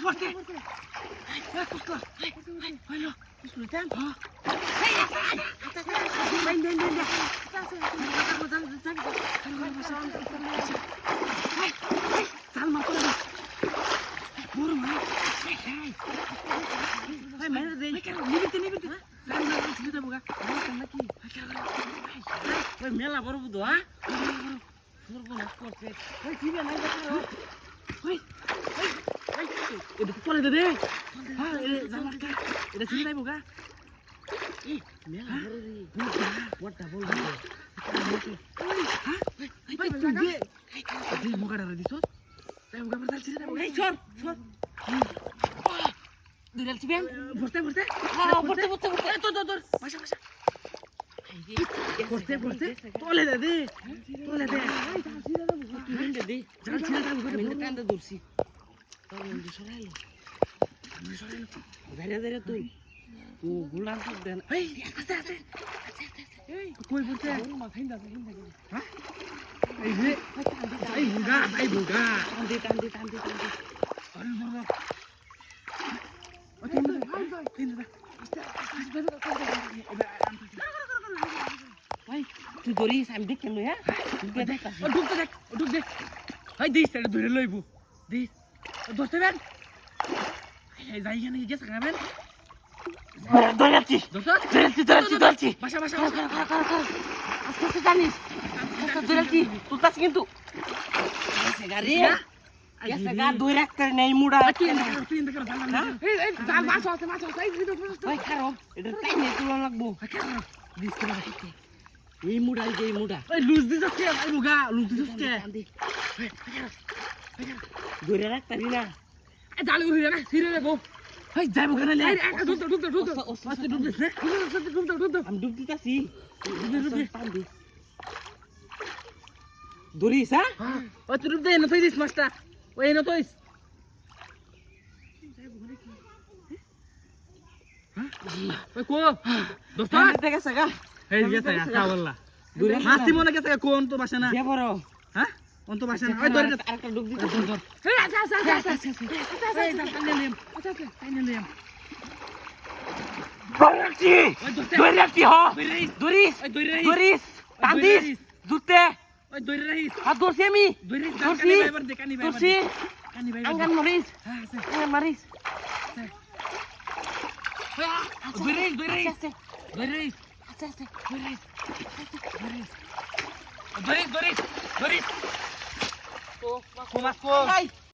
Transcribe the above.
পড়ছে এই কুসলা হইলো কুসলা টান এই মাইন দেন দেন চাল মার করে বড় মা ভাই মেরে দে নিবিতে চাল না ছিল দেবো গা নাকি ভাই মেলা বড় বুদো হ্যাঁ সর্বনাশ করছে ওই দিবে নাই দেখো ওই এটা পরে দে হ্যাঁ এটা জামাটা এটা ছিল দেবো গা এই মেলা বড় রে বড়টা বল ওই হ্যাঁ ভাই তুই দে এই মোগাড়া দিছ তাই মোগা বড় ছিল দেবো এই সর দুইরাল চিবেন বসতে হ্যাঁ বসতে তোর বাসা বসতে তোলে দে দে জাল ছিড়ে দাও মিনিট টান্দা দূরছি তাও মন্দির সরাইলো ধরে তুই ও গুলাম তো দেন এই আছে এই কই বলতে মা খাইন্দা হ্যাঁ এই যে এই বুগা টান্দে আরে বাবা ওই তিনটা ভাই তুই ধরিস আমি দেখ কেন হ্যাঁ ঢুক দেখ ভাই দিস এটা ধরে লইব দিস ধরতে বেন যাই এখানে গেছে খাবেন ধরেছি বাসা আস্তে জানিস ধরেছি তুলতাছি কিন্তু গাড়ি গা ধরে রাখতে নেই মুড়া মাছ আছে ভাই খারাপ এটা তাই নিয়ে তুলা লাগবো দিস করে এই মুড়া এই লুজ দিছস কে এই মুগা লুজ দিছস কে ধরে রাখ তারি না এ জালে উড়ে না ফিরে রে গো এই যাইবো কেন লে ঢুক আমি ডুব দিতাছি ধরিস হ্যাঁ ওই তুই ডুব দে না তুই দিস মাছটা ওই না তুইস হ্যাঁ ওই কো দোস্ত দেখে সাগা এই গেছে কা বললা মাছি মনে গেছে কোন তো বাসা না বড় হ্যাঁ কোন তো বাসা না ওই ধরে আরেকটা ডুব দিতে ধর এই আচ্ছা এই টানে নিম দরিয়াটি হ দরিস তান্দিস জুতে ওই দরি রহিস হাত ধরছি আমি ধরছি আঙ্গান মরিস হ্যাঁ মারিস দরিস